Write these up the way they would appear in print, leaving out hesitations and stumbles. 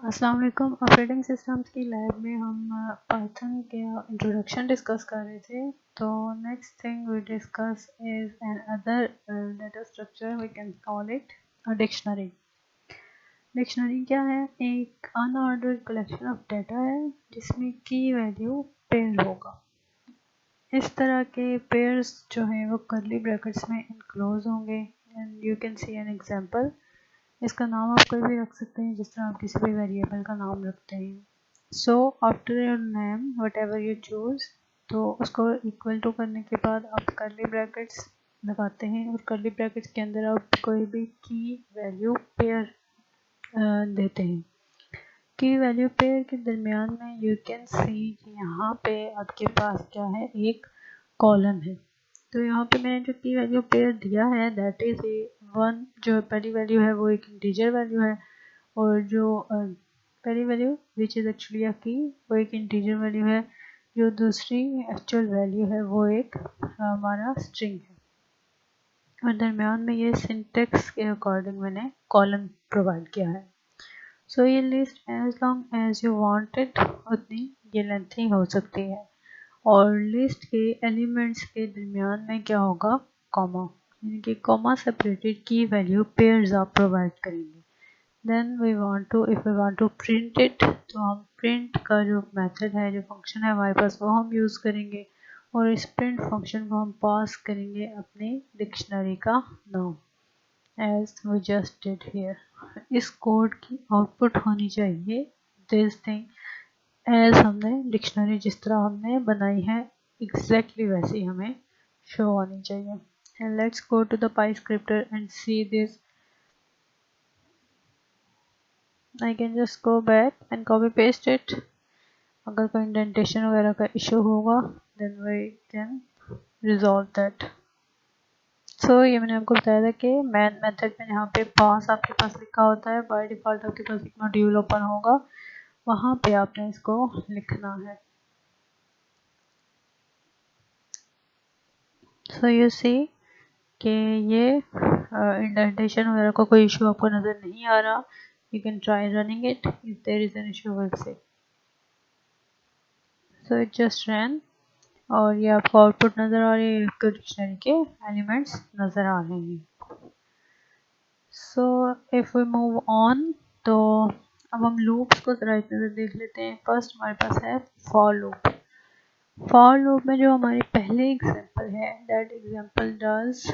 अस्सलाम वालेकुम। Operating systems की लैब में हम पाइथन के इंट्रोडक्शन डिस्कस कर रहे थे। तो next thing we discuss is another data structure, we can call it a dictionary. Dictionary क्या है? एक अनऑर्डर्ड कलेक्शन ऑफ डाटा है जिसमें की वैल्यू पेयर होगा। इस तरह के पेयर्स जो हैं वो करली ब्रैकेट्स में इनक्लोज होंगे and you can see an example. इसका नाम आप कोई भी रख सकते हैं जिस तरह आप किसी भी वेरिएबल का नाम रखते हैं। So after your name what ever you choose, तो उसको इक्वल टू करने के बाद आप करली ब्रैकेट्स लगाते हैं और करली ब्रैकेट्स के अंदर आप कोई भी की वैल्यू पेयर देते हैं। की वैल्यू पेयर के दरमियान में यू कैन सी यहाँ पे आपके पास क्या है, एक कॉलम है। तो यहाँ पे मैंने जो की वैल्यू पेयर दिया है दैट इज ए वन। जो पहली वैल्यू है वो एक इंटीजर वैल्यू है और जो पहली वैल्यू विच इज़ एक्चुअली अ की वो एक इंटीजर वैल्यू है। जो दूसरी एक्चुअल वैल्यू है वो एक हमारा स्ट्रिंग है और दरमियान में ये सिंटेक्स के अकॉर्डिंग मैंने कॉलम प्रोवाइड किया है। सो ये list as long as you want it उतनी ये लेंथी हो सकती है और लिस्ट के एलिमेंट्स के दरमियान में क्या होगा, कॉमा, यानी कि कॉमा सेपरेटेड की वैल्यू पेयर्स आप प्रोवाइड करेंगे। Then we want to, if we want to print it, तो हम प्रिंट का जो मेथड है, जो फंक्शन है हमारे पास, वो हम यूज़ करेंगे और इस प्रिंट फंक्शन को हम पास करेंगे अपनी डिक्शनरी का नाम as we just did here. इस कोड की आउटपुट होनी चाहिए दिस थिंग एज हमने डिक्शनरी जिस तरह हमने बनाई है एग्जैक्टली वैसे ही हमें शो होनी चाहिए। And let's go to the PyScripter and see this. I can just go back and copy paste it. अगर कोई इंडेंटेशन वगैरह का इशू होगा then we can resolve that. So ये मैंने आपको बताया था कि मैन मेथड में यहाँ पे पास आपके पास लिखा होता है, बाय डिफ़ॉल्ट आपके पास एक मॉड्यूल ओपन होगा, वहाँ पे आपने इसको लिखना है। So you see कि ये इंडेंटेशन वगैरह का कोई इशू आपको नज़र नहीं आ रहा। You can try running it. If there is an issue, we'll see. So it just ran और ये आपको आउटपुट नज़र आ रही है, आपको डिक्शनरी के एलिमेंट्स नज़र आ रहे हैं। So if we move on, तो अब हम लूप्स को ज़रा एक नज़र देख लेते हैं। फर्स्ट हमारे पास है फॉर लूप। फॉर लूप में जो हमारे पहले एग्जांपल है, that example does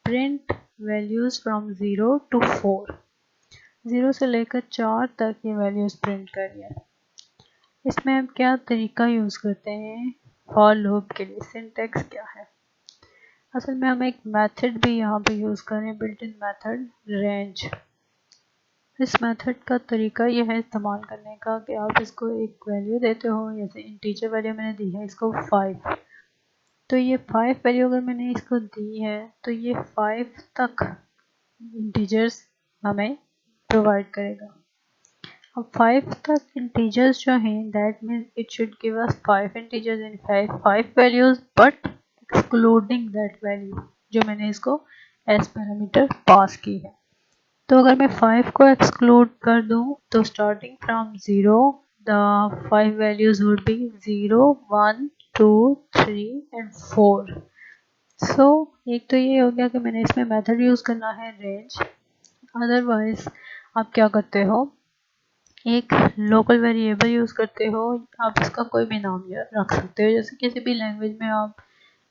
print values from 0 to 4। 0 से लेकर 4 तक ये वैल्यूज़ प्रिंट कर रही है। इसमें हम क्या तरीका यूज़ करते हैं फॉर लूप के लिए, सिंटेक्स क्या है? असल में हम एक मेथड भी यहाँ पे यूज़ करें, बिल्ट इन मेथड रेंज। इस मेथड का तरीका यह है इस्तेमाल करने का कि आप इसको एक वैल्यू देते हो, जैसे इंटीजर वैल्यू मैंने दी है इसको 5। तो ये 5 वैल्यू अगर मैंने इसको दी है तो ये 5 तक इंटीजर्स हमें प्रोवाइड करेगा। अब 5 तक इंटीजर्स जो हैं that means it should give us 5 integers in 5 values but excluding that value जो मैंने इसको एज पैरामीटर पास की है। तो अगर मैं 5 को एक्सक्लूड कर दूं तो starting from 0 the 5 values would be 0 1 2 3 and 4। सो एक तो ये हो गया कि मैंने इसमें मेथड यूज़ करना है रेंज। अदरवाइज आप क्या करते हो, एक लोकल वेरिएबल यूज़ करते हो, आप इसका कोई भी नाम रख सकते हो। जैसे किसी भी लैंग्वेज में आप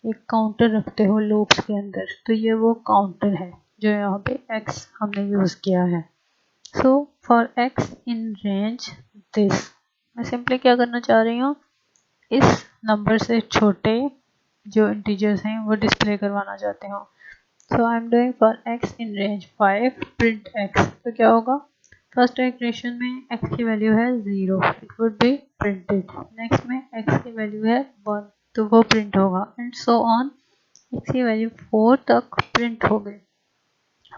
एक काउंटर रखते हो लूप्स के अंदर, तो ये वो काउंटर है जो यहाँ पे x हमने यूज़ किया है। So for x in range this, मैं सिंपली क्या करना चाह रही हूँ, इस नंबर से छोटे जो इंटीजर्स हैं वो डिस्प्ले करवाना चाहते हो। So I am doing for x in range 5 print x। तो क्या होगा, फर्स्ट इक्वेशन में x की वैल्यू है 0, it would be printed. Next में x की वैल्यू है 1, तो वो प्रिंट होगा एंड सो ऑन। x की वैल्यू 4 तक प्रिंट हो गई।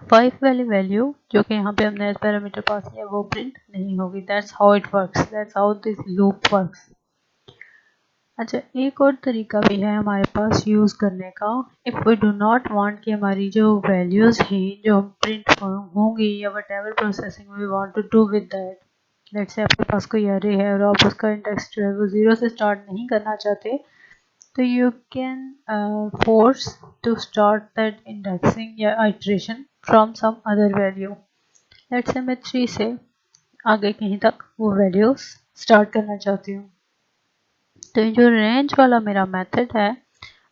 5 वाली वैल्यू जो कि यहाँ पे हमने एज पैरामीटर पास किया वो प्रिंट नहीं होगी। That's how it works, that's how this loop works. अच्छा, एक और तरीका भी है हमारे पास यूज़ करने का। If we do not want कि हमारी जो वैल्यूज़ हैं जो हम प्रिंट होंगी या whatever processing we want to do with that, let's say आपके पास कोई एरे है और आप उसका इंडेक्स जो है वो 0 से स्टार्ट नहीं करना चाहते, तो you can force to start that indexing या iteration from some other value. Let's say मैं 3 से आगे कहीं तक वो वैल्यूज स्टार्ट करना चाहती हूँ। तो ये जो रेंज वाला मेरा मेथड है,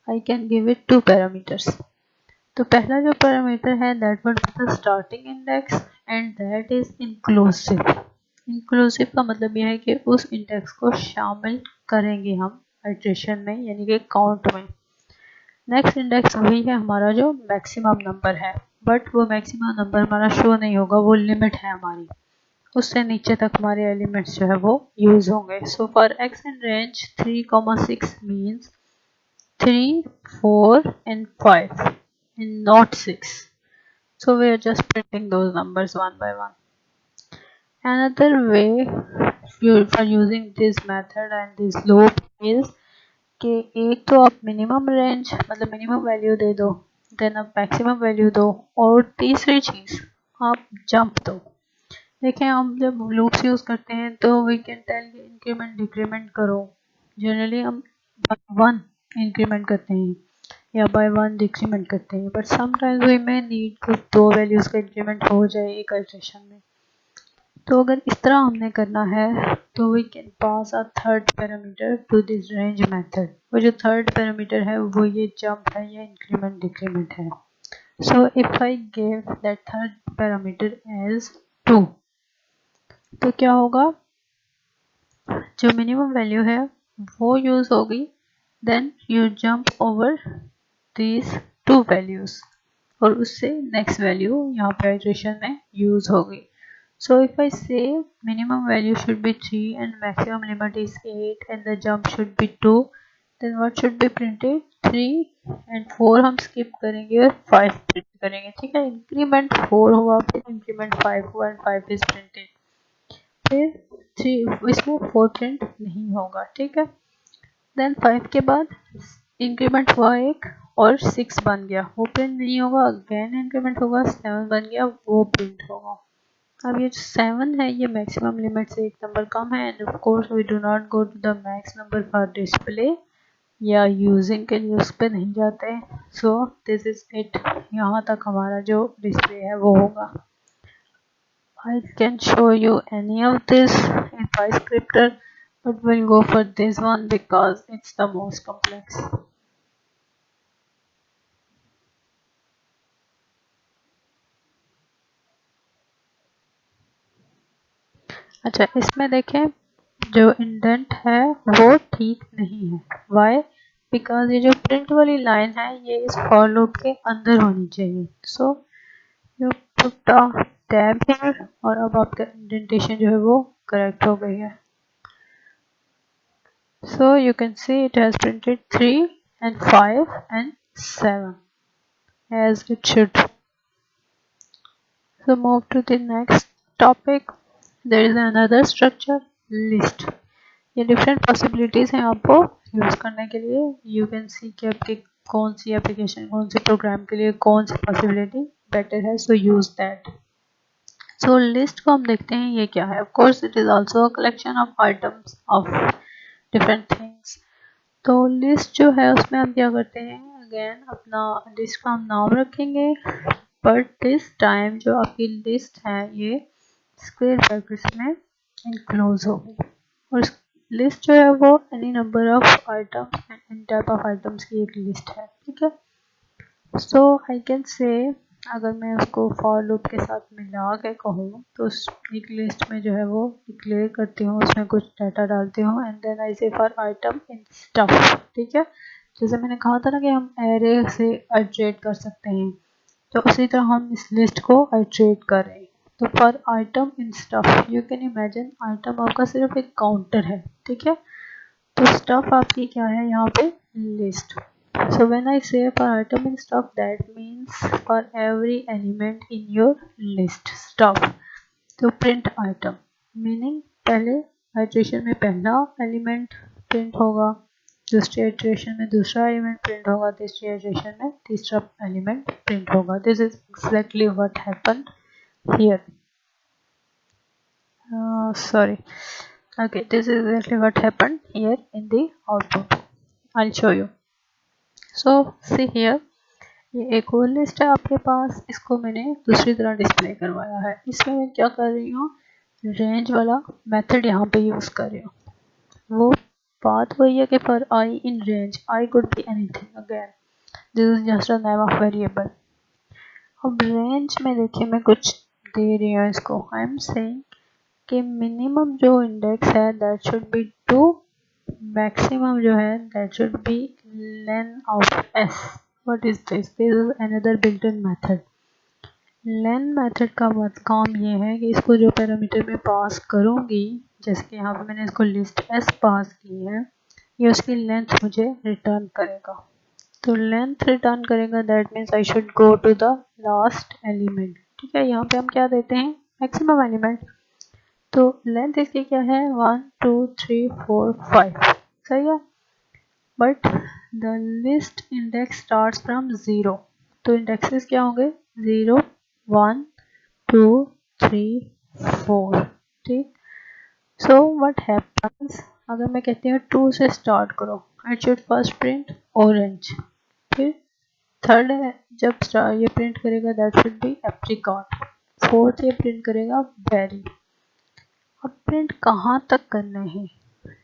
I can give it 2 parameters. तो पहला जो पैरामीटर है that would be the starting index and that is inclusive. Inclusive का मतलब यह है कि उस इंडेक्स को शामिल करेंगे हम आइट्रेशन में, यानी कि काउंट में। नेक्स्ट इंडेक्स वही है हमारा जो मैक्सिमम नंबर है, बट वो मैक्सिमम नंबर हमारा शो नहीं होगा, वो लिमिट है हमारी, उससे नीचे तक हमारे एलिमेंट्स जो है वो यूज होंगे। So for x in range 3,6 means 3, 4 and 5 and not 6. So we are just printing those numbers one by one. Another way for using this method and this loop is कि एक तो आप minimum range मतलब minimum value दे दो, then आप maximum value दो, और तीसरी चीज़ आप जंप दो। देखें हम जब लूप्स यूज़ करते हैं तो we can tell increment decrement करो, जनरली हम बाय 1 इंक्रीमेंट करते हैं या बाय 1 डिक्रीमेंट करते हैं, but sometimes we may need to 2 values का इंक्रीमेंट हो जाए एक इटरेशन में। तो अगर इस तरह हमने करना है तो we can pass a third parameter to this range method. वो जो थर्ड पैरामीटर है वो ये जंप है या इंक्रीमेंट डिक्रीमेंट है। So if I give that third parameter as 2, तो क्या होगा, जो मिनिमम वैल्यू है वो यूज होगी, then you jump over these 2 values और उससे नेक्स्ट वैल्यू यहाँ पे इटरेशन में यूज होगी। So if I say minimum value should be 3 and maximum limit is 8 and the jump should be 2, then what should be printed? 3 and 4 हम skip करेंगे और 5 print करेंगे, ठीक है। इंक्रीमेंट 4 हुआ, फिर इंक्रीमेंट 5 हुआ एंड 5 is printed, फिर 3 इसमें 4 प्रिंट नहीं होगा, ठीक है। देन 5 के बाद इंक्रीमेंट हुआ एक और 6 बन गया, वो प्रिंट नहीं होगा, अगेन इंक्रीमेंट होगा 7 बन गया, वो प्रिंट होगा। अब ये 7 है ये मैक्सिमम लिमिट से एक नंबर कम है and of course we do not go to the max number for display या यूजिंग के लिए उस पर नहीं जाते। सो दिस इज इट, यहाँ तक हमारा जो डिस्प्ले है वो होगा। I can show you any of this in PyScripter, but we'll go for this one because it's the most complex. अच्छा, इसमें देखें जो इंडेंट है वो ठीक नहीं है। वाई? बिकॉज ये जो प्रिंट वाली लाइन है ये इस फॉर लूप के अंदर होनी चाहिए। So you put a tab here और अब आपका इंडेंटेशन जो है वो करेक्ट हो गई है। So you can see it has printed 3 and 5 and 7 as it should. So move to the next topic. There is another structure, list. ये डिफरेंट पॉसिबिलिटीज़ हैं आपको यूज़ करने के लिए। यू कैन सी कि आपकी कौन सी एप्लीकेशन कौन से प्रोग्राम के लिए कौन सी पॉसिबिलिटी बेटर है, so use that. So list को हम देखते हैं ये क्या है। Of course it is also a collection of items of different things. तो लिस्ट जो है उसमें हम क्या करते हैं, अगेन अपना लिस्ट का हम नाम रखेंगे, बट दिस टाइम जो आपकी लिस्ट है ये स्क्वायर ब्रैकेट्स में इनक्लोज होगी और लिस्ट जो है वो any number of items and any type of items की एक लिस्ट है, ठीक है। सो आई कैन से अगर मैं उसको फॉर लूप के साथ मिला के कहूँ तो उस एक लिस्ट में जो है वो डिक्लेयर करती हूँ, उसमें कुछ डाटा डालती हूँ एंड देन आई से फॉर आइटम इन स्टफ, ठीक है। जैसे मैंने कहा था ना कि हम एरे से आइट्रेट कर सकते हैं, तो उसी तरह हम इस लिस्ट को आइट्रेट करें। तो for item in stuff you can imagine item आपका सिर्फ एक काउंटर है, ठीक है। तो स्टफ आपकी क्या है यहाँ पे, list. So when I say for item in stuff, that means for every element in your list stuff. तो print item meaning पहले iteration में पहला element print होगा, दूसरी iteration में दूसरा element print होगा, तीसरी iteration में तीसरा element print होगा। This is exactly what happened here. sorry. Okay, this is exactly what happened here in the output. I'll show you. So see here, ये एक और लिस्ट है आपके पास, इसको मैंने दूसरी तरह डिस्प्ले करवाया है। इसमें मैं क्या कर रही हूँ, रेंज वाला मेथड यहाँ पे यूज़ कर रही हूँ। वो बात वही है कि for I in range I could be anything, again this is just a name of variable. अब रेंज में देखिए मैं कुछ दे रही हूँ इसको, आई एम सेइंग कि मिनिमम जो इंडेक्स है दैट शुड बी 2, मैक्सिमम जो है that should be lane of S. What is this? This is another built in method. Lane method का काम ये है कि इसको जो पैरामीटर में पास करूँगी, जैसे कि यहाँ पे मैंने इसको लिस्ट एस पास की है, ये उसकी लेंथ मुझे रिटर्न करेगा। तो लेंथ रिटर्न करेगा, that means I should go to the last element. ठीक है, यहाँ पे हम क्या देते हैं, मैक्सिमम एलिमेंट। तो लेंथ इसकी क्या है, 1 2 3 4 5, सही है। But the list index starts from 0, तो इंडेक्सेस क्या होंगे, 0 1 2 3 4। ठीक, सो व्हाट हैपन्स, अगर मैं कहती हूँ 2 से स्टार्ट करो, I should first print orange. फिर थर्ड है, जब ये प्रिंट करेगा that should be apricot. Fourth ये प्रिंट करेगा बेरी। अब प्रिंट कहाँ तक करना है,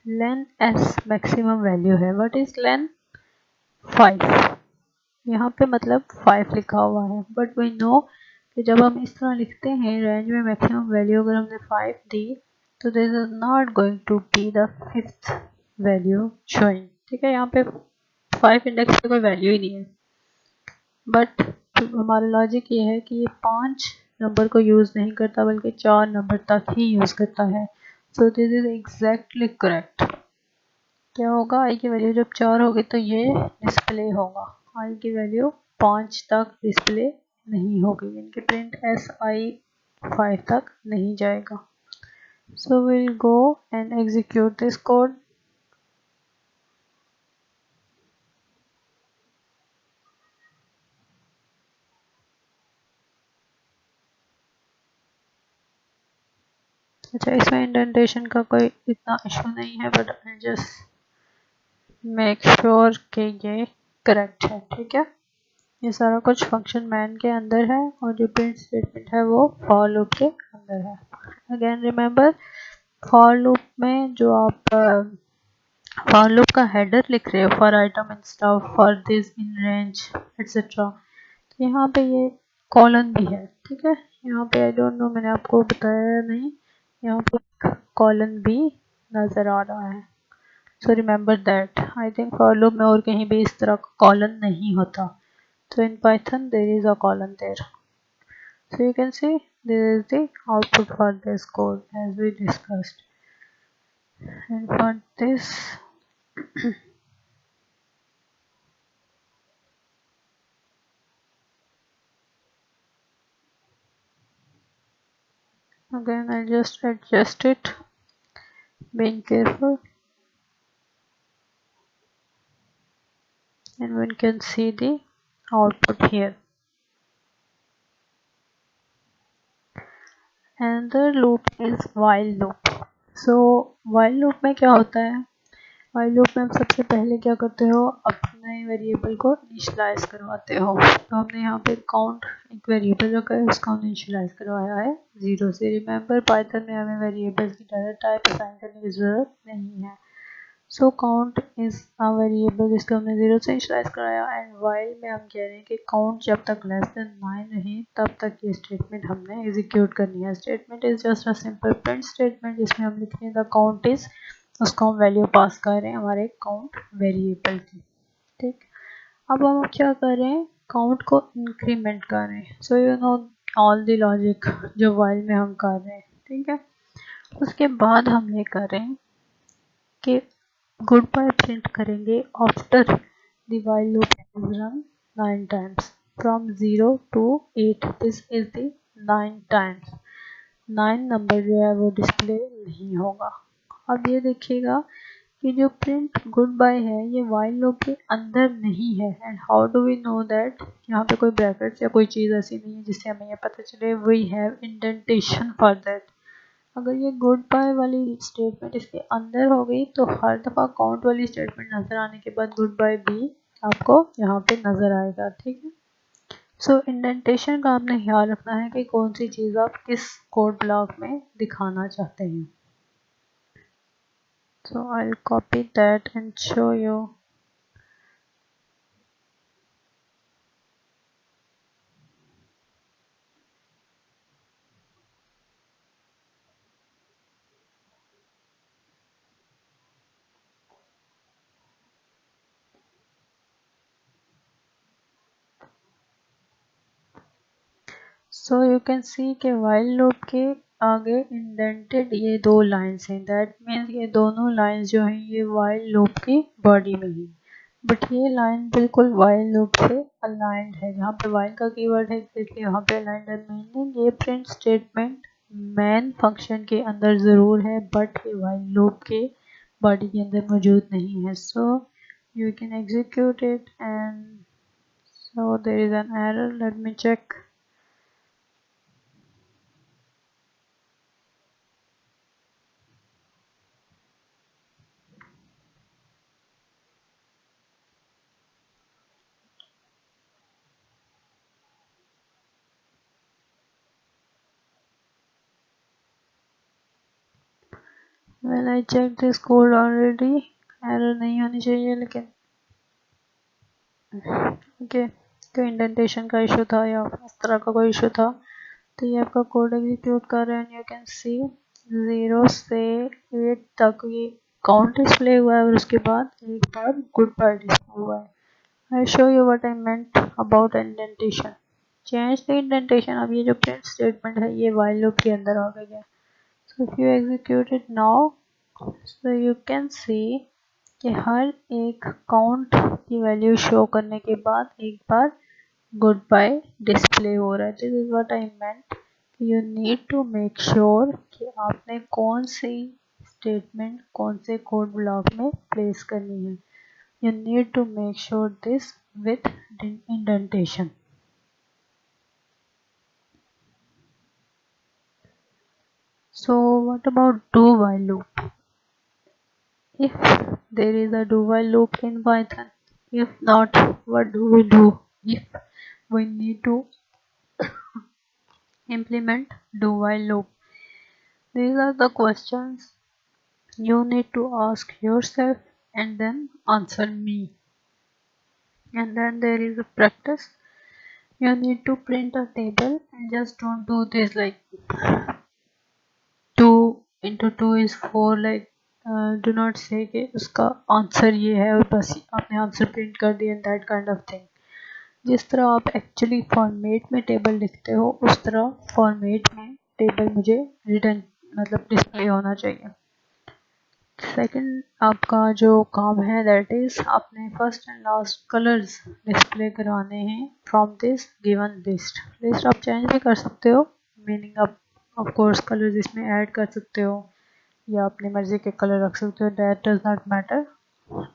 लेन एस मैक्सिमम वैल्यू है, व्हाट इज लेन, 5। यहाँ पे मतलब 5 लिखा हुआ है, बट वी नो कि जब हम इस तरह लिखते हैं रेंज में मैक्सिमम वैल्यू अगर हमने 5 दी तो this is not going to be the 5th value showing. ठीक है, यहाँ पे 5 इंडेक्स पे कोई वैल्यू ही नहीं है, बट हमारा लॉजिक ये है कि ये 5 नंबर को यूज़ नहीं करता बल्कि 4 नंबर तक ही यूज़ करता है। So this is exactly correct. क्या होगा, आई की वैल्यू जब 4 होगी तो ये डिस्प्ले होगा, आई की वैल्यू 5 तक डिस्प्ले नहीं होगी, यानी कि प्रिंट एस आई 5 तक नहीं जाएगा। So will go and execute this code. अच्छा, इसमें इंडेंटेशन का कोई इतना इशू नहीं है, but I just make sure कि ये करेक्ट है। ठीक है, ये सारा कुछ फंक्शन मैन के अंदर है और जो प्रिंट स्टेटमेंट है वो फॉर लूप के अंदर है। अगेन रिमेंबर, फॉर लूप में जो आप फॉर लूप का हेडर लिख रहे हो, for item in stuff, for this in range etcetera, तो यहाँ पे ये कॉलन भी है। ठीक है, यहाँ पे आई डोंट नो, मैंने आपको बताया नहीं, यहाँ पे कॉलन भी नज़र आ रहा है। So remember that, I think for loop में और कहीं भी इस तरह का कॉलन नहीं होता, so in Python there is a column there. So you can see this is the output for this code as we discussed, and for this again I just adjust it, being careful, and one can see the output here. Another loop is while loop. So while loop में क्या होता है, while loop में हम सबसे पहले क्या करते हो, अपने वेरिएबल को इनिशियलाइज करवाते हो। तो हमने यहाँ पे काउंट एक वेरिएबल रखा है, उसका हमने इनिशियलाइज करवाया है 0 से। रिमेंबर पाइथन में हमें वेरिएबल्स की डाटा टाइप असाइन करने की ज़रूरत नहीं है। So count is a variable जिसको हमने 0 से इनिशियलाइज कराया, एंड वाइल में हम कह रहे हैं कि काउंट जब तक लेस देन 9 रहे तब तक ये स्टेटमेंट हमने एग्जीक्यूट करनी है। Statement is just a simple print statement जिसमें हम लिख रहे हैं द काउंट इज़, उसको हम वैल्यू पास कर रहे हैं हमारे काउंट वेरिएबल की। ठीक, अब हम क्या कर रहे हैं, काउंट को इंक्रीमेंट कर रहे हैं। So you know all the logic जो वाइल में हम कर रहे हैं। ठीक है, उसके बाद हम ये कर रहे हैं कि गुड बाय प्रिंट करेंगे after the while loop is run 9 times from 0 to 8, this is the 9 times. 9 number जो है वो डिस्प्ले नहीं होगा। अब ये देखिएगा कि जो प्रिंट गुड बाय है ये व्हाइल लूप के अंदर नहीं है, and how do we know that, यहाँ पे कोई ब्रैकेट्स या कोई चीज़ ऐसी नहीं है जिससे हमें ये पता चले। We have indentation for that, अगर ये गुड बाय वाली स्टेटमेंट इसके अंदर हो गई तो हर दफ़ा काउंट वाली स्टेटमेंट नज़र आने के बाद गुड बाय भी आपको यहाँ पे नज़र आएगा, ठीक है। सो इंडेंटेशन का आपने ख्याल रखना है कि कौन सी चीज़ आप किस कोड ब्लॉक में दिखाना चाहते हैं। So I will copy that and show you. So you can see के वाइल लूप के आगे इंडेंटेड ये दो लाइंस हैं, दैट मीन्स ये दोनों लाइंस जो हैं ये वाइल लूप की बॉडी में हैं। बट ये लाइन बिल्कुल वाइल लूप से अलाइंड है, जहाँ पे वाइल का कीवर्ड है एग्जैक्टली वहाँ पे अलाइंड है। मीनिंग ये प्रिंट स्टेटमेंट मेन फंक्शन के अंदर ज़रूर है बट ये वाइल लूप के बॉडी के अंदर मौजूद नहीं है। So you can execute it and so there is an error, let me check. Well, I checked this code already, error नहीं होनी चाहिए लेकिन ओके तो इंडेंटेशन का इशू था या इस तरह का कोई इशू था। तो ये आपका कोड एग्जीक्यूट कर रहे हैं, यू कैन सी 0 से 8 तक ये काउंट डिस्प्ले हुआ है और उसके बाद एक बार गुड बाय डिस्प्ले हुआ है। I show you what I meant about indentation. Change the indentation. अब ये जो प्रिंट स्टेटमेंट है ये व्हाइल लूप के अंदर आ गई है। So if you execute it now so you can सी कि हर एक काउंट की वैल्यू शो करने के बाद एक बार गुड बाय डिस्प्ले हो रहा है। This is what I meant, you need to make sure कि आपने कौन सी स्टेटमेंट कौन से कोड ब्लॉक में प्लेस करनी है। You need to make sure this with indentation. So what about do while loop? If there is a do while loop in Python, if not, what do we do if we need to implement do while loop? These are the questions you need to ask yourself and then answer me. And then there is a practice. You need to print a table and just don't do this like 2 into 2 is 4 like do not say कि उसका answer ये है और बस आपने answer print कर दिया that kind of thing. जिस तरह आप एक्चुअली फॉर्मेट में टेबल लिखते हो उस तरह फॉर्मेट में टेबल मुझे रिटर्न मतलब डिस्प्ले होना चाहिए। सेकंड आपका जो काम है दैट इज़ आपने first and last colours display करवाने हैं from this given list. List आप चेंज भी कर सकते हो, मीनिंग आप ऑफ कोर्स कलर्स इसमें ऐड कर सकते हो या अपनी मर्ज़ी के कलर रख सकते हो, that does not matter.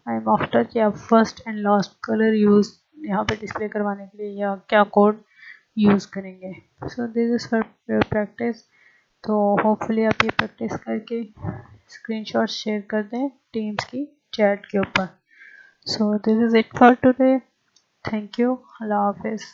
I am after कि आप first and last colour use यहाँ पे डिस्प्ले करवाने के लिए या क्या कोड यूज़ करेंगे। सो दिस इज़ फॉर प्रैक्टिस। तो होपफुली आप ये प्रैक्टिस करके स्क्रीनशॉट शेयर कर दें टीम्स की चैट के ऊपर। So this is it for today. Thank you. अल्लाह हाफिज़।